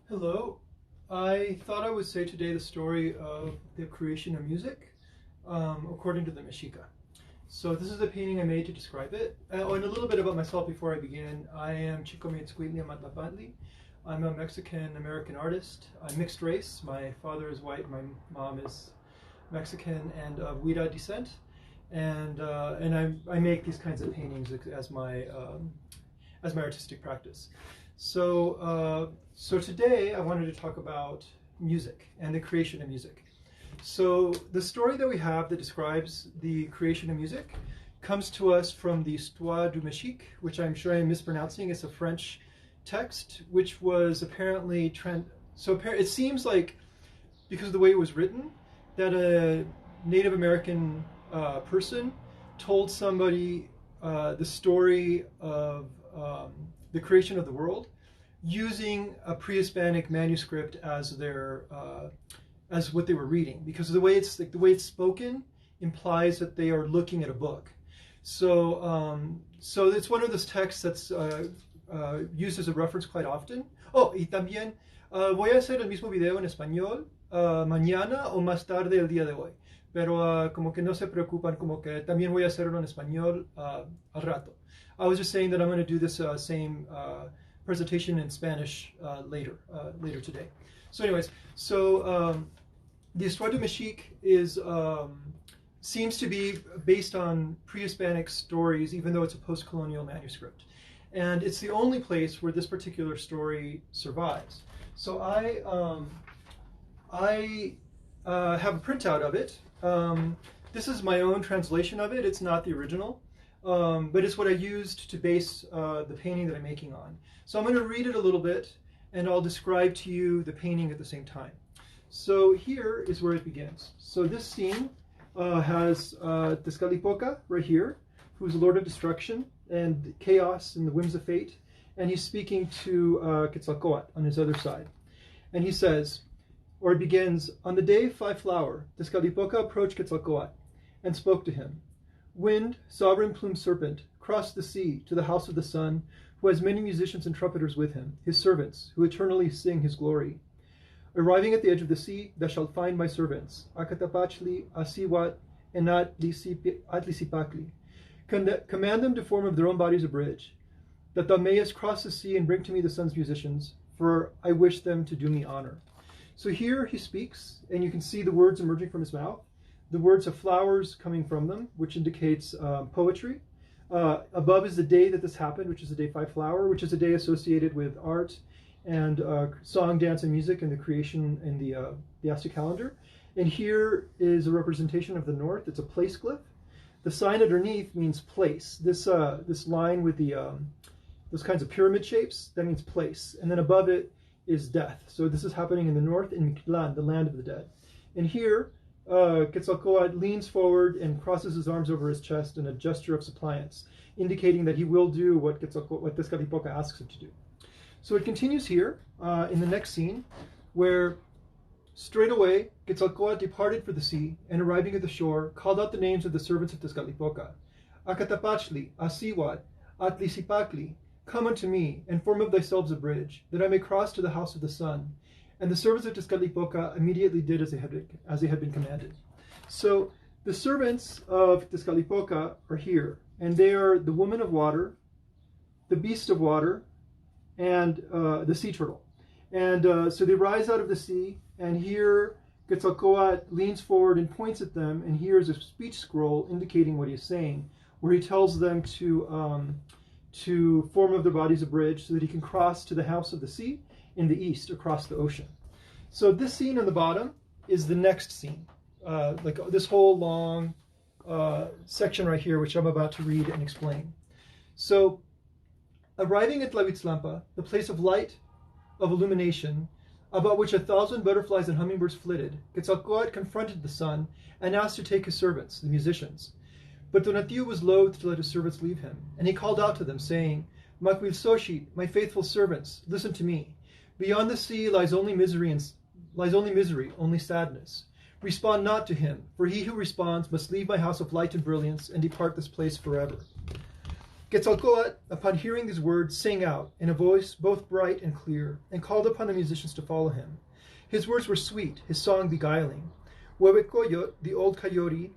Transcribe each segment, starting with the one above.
Hello. I thought I would say today the story of the creation of music according to the Mexica. So this is a painting I made to describe it. And a little bit about myself before I begin. I am Chico Miatzcuintli Amatlapantli. I'm a Mexican-American artist. I'm mixed race. My father is white, my mom is Mexican and of Huira descent. And I make these kinds of paintings as my artistic practice. So today I wanted to talk about music and the creation of music. So the story that we have that describes the creation of music comes to us from the Histoire du Mexique, which I'm sure I'm mispronouncing. It's a French text, which was apparently it seems like, because of the way it was written, that a Native American person told somebody the story of the creation of the world using a pre-Hispanic manuscript as as what they were reading, because the way it's spoken implies that they are looking at a book. So it's one of those texts that's used as a reference quite often. Oh, y también voy a hacer el mismo video en español mañana o más tarde el día de hoy. Pero como que no se preocupan, como que también voy a hacerlo en español al rato. I was just saying that I'm going to do this same presentation in Spanish later today. So anyways, the Histoire du Mexique seems to be based on pre-Hispanic stories, even though it's a post-colonial manuscript. And it's the only place where this particular story survives. So I have a printout of it. This is my own translation of it. It's not the original, but it's what I used to base the painting that I'm making on. So I'm going to read it a little bit, and I'll describe to you the painting at the same time. So here is where it begins. So this scene has Tezcatlipoca right here, who's the Lord of Destruction and Chaos and the whims of fate, and he's speaking to Quetzalcoatl on his other side. And he says, or it begins, on the day of Five Flower, Tezcatlipoca approached Quetzalcoatl and spoke to him. Wind, sovereign plumed serpent, cross the sea to the house of the sun, who has many musicians and trumpeters with him, his servants, who eternally sing his glory. Arriving at the edge of the sea, thou shalt find my servants, Acatapachli, Asiwat, and Atlisipacli. Command them to form of their own bodies a bridge, that thou mayest cross the sea and bring to me the sun's musicians, for I wish them to do me honor. So here he speaks, and you can see the words emerging from his mouth. The words have flowers coming from them, which indicates poetry. Above is the day that this happened, which is the day Five Flower, which is a day associated with art and song, dance, and music, and the creation in the Aztec calendar. And here is a representation of the north. It's a place glyph. The sign underneath means place. This line with those kinds of pyramid shapes, that means place. And then above it is death. So this is happening in the north, in Mictlan, the land of the dead. And here, Quetzalcoatl leans forward and crosses his arms over his chest in a gesture of suppliance, indicating that he will do what Tezcatlipoca asks him to do. So it continues here in the next scene, where straight away Quetzalcoatl departed for the sea, and arriving at the shore, called out the names of the servants of Tezcatlipoca. Acatapachli, Asiwat, Atlisipacli, come unto me, and form of thyselves a bridge, that I may cross to the house of the sun. And the servants of Tezcatlipoca immediately did as they had been commanded. So the servants of Tezcatlipoca are here, and they are the woman of water, the beast of water, and the sea turtle. And so they rise out of the sea, and here Quetzalcoatl leans forward and points at them, and here is a speech scroll indicating what he's saying, where he tells them to form of their bodies a bridge so that he can cross to the house of the sea in the east, across the ocean. So this scene on the bottom is the next scene, like this whole long section right here, which I'm about to read and explain. So arriving at Tlahuitzlampa, the place of light, of illumination, about which 1,000 butterflies and hummingbirds flitted, Quetzalcoatl confronted the sun and asked to take his servants, the musicians. But Tonatiuh was loath to let his servants leave him, and he called out to them, saying, Macuilxochitl, my faithful servants, listen to me. Beyond the sea lies only misery, only sadness. Respond not to him, for he who responds must leave my house of light and brilliance and depart this place forever. Quetzalcoatl, upon hearing these words, sang out in a voice both bright and clear, and called upon the musicians to follow him. His words were sweet, his song beguiling. Huehuecoyot, the old coyote,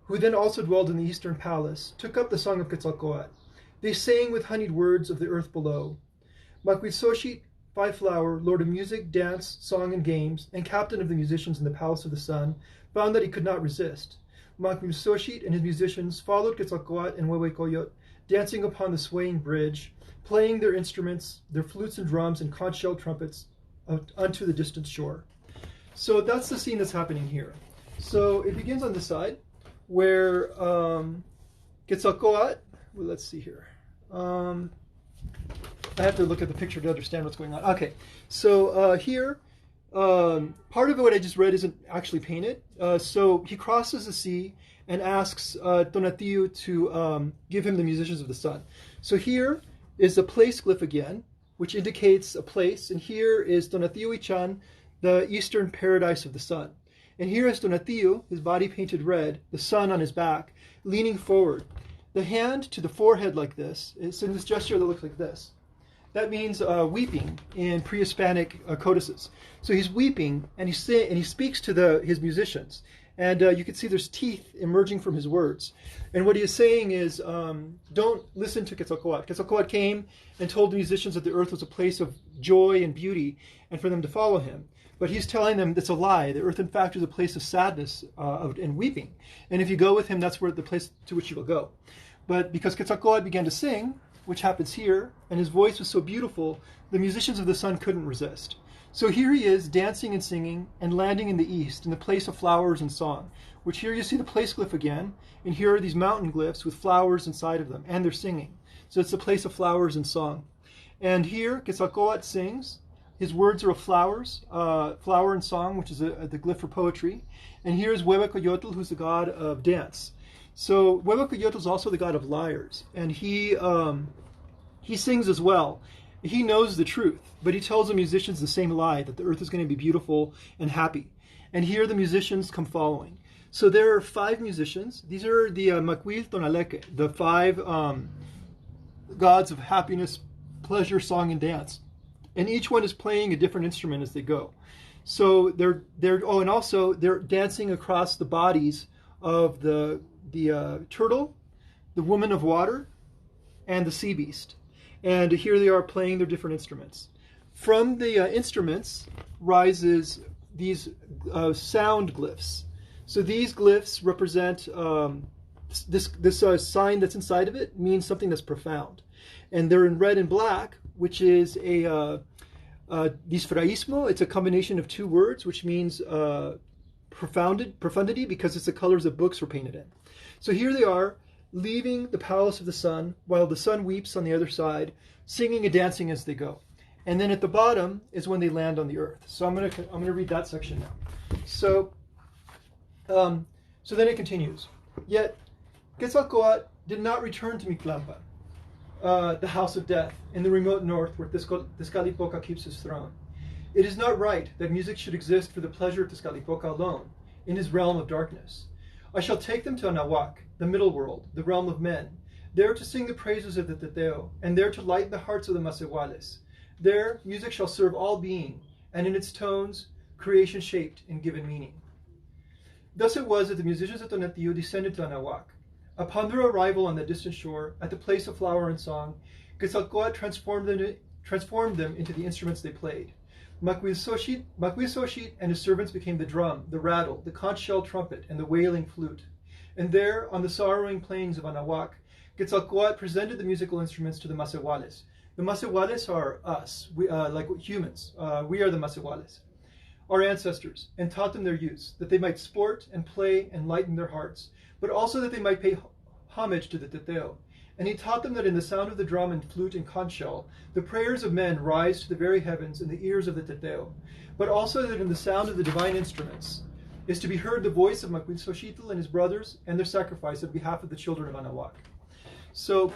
who then also dwelled in the eastern palace, took up the song of Quetzalcoatl. They sang with honeyed words of the earth below. Macuilxochitl, Five Flower, lord of music, dance, song, and games, and captain of the musicians in the palace of the sun, found that he could not resist. Macuilxochitl and his musicians followed Quetzalcoatl and Huehuecoyot, dancing upon the swaying bridge, playing their instruments, their flutes and drums and conch-shell trumpets unto the distant shore. So that's the scene that's happening here. So it begins on this side, where Quetzalcoatl, well, let's see here. I have to look at the picture to understand what's going on. Okay, so here, part of what I just read isn't actually painted. So he crosses the sea and asks Tonatiuh to give him the musicians of the sun. So here is the place glyph again, which indicates a place. And here is Tonatiuh Ichan, the eastern paradise of the sun. And here is Tonatiuh, his body painted red, the sun on his back, leaning forward. The hand to the forehead like this. It's in this gesture that looks like this. That means weeping in pre-Hispanic codices. So he's weeping, and he speaks to his musicians. And you can see there's teeth emerging from his words. And what he is saying is, don't listen to Quetzalcoatl. Quetzalcoatl came and told the musicians that the earth was a place of joy and beauty, and for them to follow him. But he's telling them that's a lie. The earth, in fact, is a place of sadness and weeping. And if you go with him, that's where the place to which you will go. But because Quetzalcoatl began to sing, which happens here, and his voice was so beautiful, the musicians of the sun couldn't resist. So here he is, dancing and singing, and landing in the east, in the place of flowers and song, which here you see the place glyph again, and here are these mountain glyphs with flowers inside of them, and they're singing. So it's the place of flowers and song. And here, Quetzalcoatl sings. His words are of flowers, flower and song, which is the glyph for poetry. And here is Huehuecoyotl, who's the god of dance. So Huehuecoyotl is also the god of liars, and he sings as well. He knows the truth, but he tells the musicians the same lie, that the earth is going to be beautiful and happy. And here the musicians come following. So there are 5 musicians. These are the Macuil Tonaleque, the 5 gods of happiness, pleasure, song, and dance. And each one is playing a different instrument as they go. So they're dancing across the bodies of the turtle, the woman of water, and the sea beast. And here they are playing their different instruments. From the instruments rises these sound glyphs. So these glyphs represent this sign that's inside of it means something that's profound. And they're in red and black, which is a disfraísmo. It's a combination of 2 words, which means profundity, because it's the colors that books were painted in. So here they are, leaving the palace of the sun, while the sun weeps on the other side, singing and dancing as they go. And then at the bottom is when they land on the earth. So I'm gonna read that section now. So then it continues. Yet Quetzalcoatl did not return to Mictlampan, the house of death in the remote north where Tezcatlipoca keeps his throne. It is not right that music should exist for the pleasure of Tezcatlipoca alone, in his realm of darkness. I shall take them to Anahuac, the middle world, the realm of men, there to sing the praises of the Teteo, and there to lighten the hearts of the Masehuales. There, music shall serve all being, and in its tones, creation shaped and given meaning. Thus it was that the musicians of Tonatiuh descended to Anahuac. Upon their arrival on the distant shore, at the place of flower and song, Quetzalcoatl transformed them into the instruments they played. Macuilxochitl and his servants became the drum, the rattle, the conch-shell trumpet, and the wailing flute. And there, on the sorrowing plains of Anahuac, Quetzalcoatl presented the musical instruments to the Masehuales. The Masehuales are us, like humans. We are the Masehuales, our ancestors, and taught them their use, that they might sport and play and lighten their hearts, but also that they might pay homage to the Teteo. And he taught them that in the sound of the drum and flute and conch shell, the prayers of men rise to the very heavens in the ears of the Teteo, but also that in the sound of the divine instruments is to be heard the voice of Macuilxochitl and his brothers and their sacrifice on behalf of the children of Anahuac. So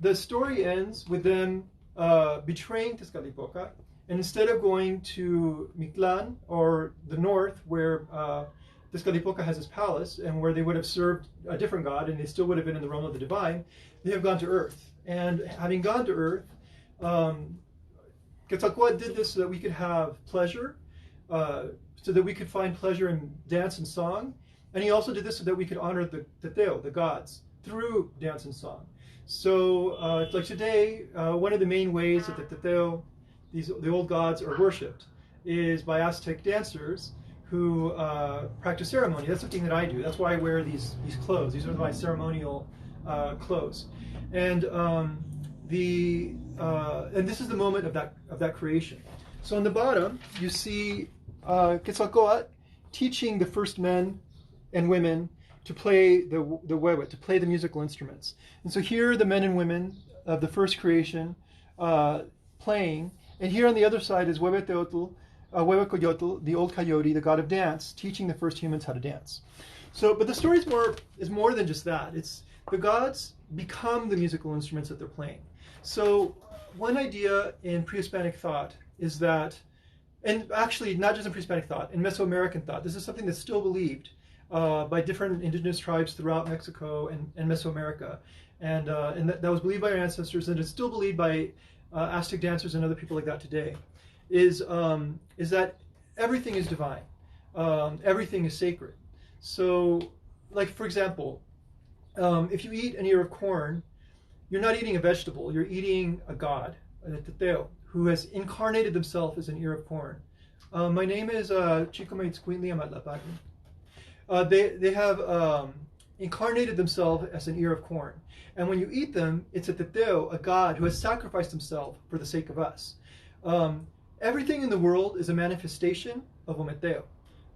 the story ends with them betraying Tezcatlipoca, and instead of going to Mictlán, or the north, where Tezcatlipoca has his palace, and where they would have served a different god, and they still would have been in the realm of the divine, they have gone to earth. And having gone to Earth, Quetzalcoatl did this so that we could have pleasure, so that we could find pleasure in dance and song. And he also did this so that we could honor the Teteo, the gods, through dance and song. So like today, one of the main ways that the Teteo, the old gods, are worshipped is by Aztec dancers who practice ceremony. That's something that I do. That's why I wear these clothes. These are my ceremonial clothes. And this is the moment of that creation. So on the bottom, you see Quetzalcoatl teaching the first men and women to play the huehuet, to play the musical instruments. And so here are the men and women of the first creation playing. And here on the other side is Huehuecoyotl, the old coyote, the god of dance, teaching the first humans how to dance. So, but the story is more than just that. It's the gods become the musical instruments that they're playing. So one idea in pre-Hispanic thought is that, and actually not just in pre-Hispanic thought, in Mesoamerican thought, this is something that's still believed by different indigenous tribes throughout Mexico and Mesoamerica. And that was believed by our ancestors, and it's still believed by Aztec dancers and other people like that today, is that everything is divine. Everything is sacred. So, like for example, if you eat an ear of corn, you're not eating a vegetable, you're eating a god, a teteo, who has incarnated himself as an ear of corn. My name is Chico Maitzquintli Amatlapaki. They have incarnated themselves as an ear of corn. And when you eat them, it's a teteo, a god who has sacrificed himself for the sake of us. Everything in the world is a manifestation of Ometeo.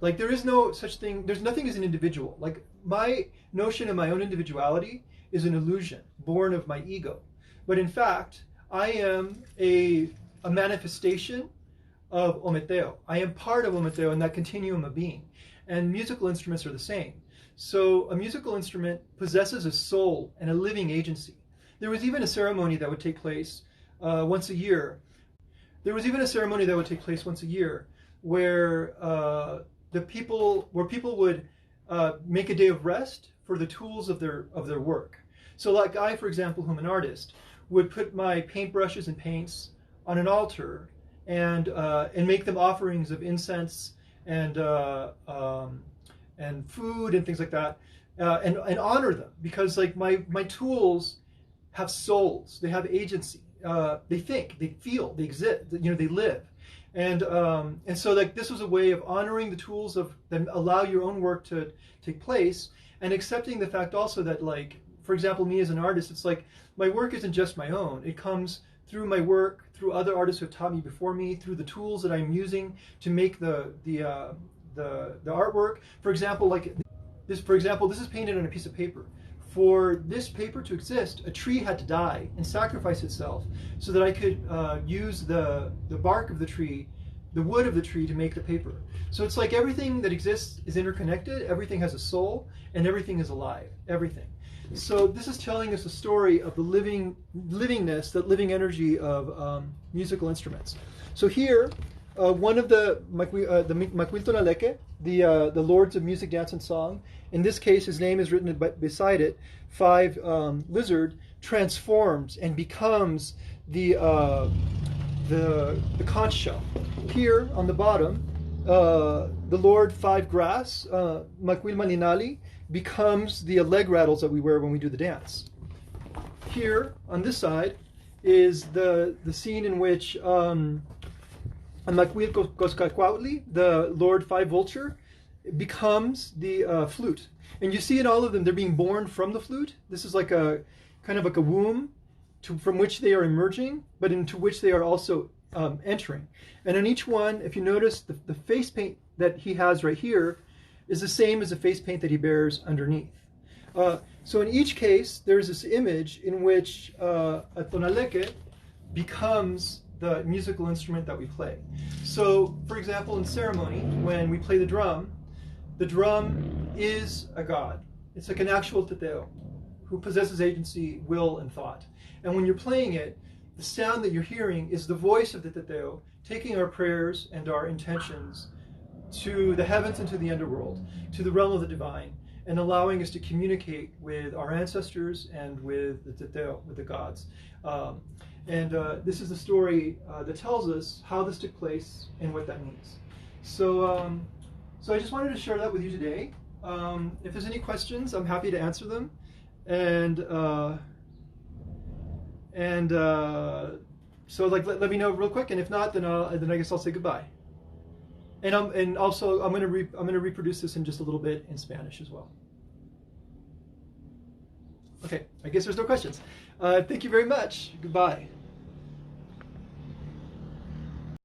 Like there is no such thing, there's nothing as an individual. Like my notion of my own individuality is an illusion born of my ego. But in fact, I am a manifestation of Ometeo. I am part of Ometeo in that continuum of being. And musical instruments are the same. So a musical instrument possesses a soul and a living agency. There was even a ceremony that would take place once a year. Where people would make a day of rest for the tools of their work. So like I, for example, who am an artist, would put my paintbrushes and paints on an altar and make them offerings of incense and food and things like that, and honor them, because like my tools have souls, they have agency, they think, they feel, they exist, they live, and so like this was a way of honoring the tools that allow your own work to take place, and accepting the fact also that, like, for example, me as an artist, it's like my work isn't just my own. It comes through my work, through other artists who have taught me before me, through the tools that I'm using to make the artwork. For example, this is painted on a piece of paper. For this paper to exist, a tree had to die and sacrifice itself so that I could use the bark of the tree, the wood of the tree, to make the paper. So it's like everything that exists is interconnected, everything has a soul, and everything is alive, everything. So this is telling us a story of the livingness, that living energy of musical instruments. So here, one of the Macuiltonaleque, the lords of music, dance, and song, in this case, his name is written beside it, 5 lizard, transforms and becomes the conch shell. Here on the bottom, the Lord 5 grass, Macuil Malinali, becomes the leg rattles that we wear when we do the dance. Here on this side is the scene in which Macuil Coscacuautli, the Lord 5 vulture, becomes the flute. And you see in all of them, they're being born from the flute. This is like a kind of like a womb from which they are emerging, but into which they are also entering. And on each one, if you notice, the face paint that he has right here is the same as the face paint that he bears underneath. So in each case, there's this image in which a tonaleque becomes the musical instrument that we play. So, for example, in ceremony, when we play the drum is a god. It's like an actual teteo who possesses agency, will, and thought. And when you're playing it, the sound that you're hearing is the voice of the teteo taking our prayers and our intentions to the heavens and to the underworld, to the realm of the divine. and allowing us to communicate with our ancestors and with the gods. This is the story that tells us how this took place and what that means. So, so I just wanted to share that with you today. If there's any questions, I'm happy to answer them. So let me know real quick, and if not, then I guess I'll say goodbye. And also I'm gonna reproduce this in just a little bit in Spanish as well. Okay, I guess there's no questions. Thank you very much. Goodbye.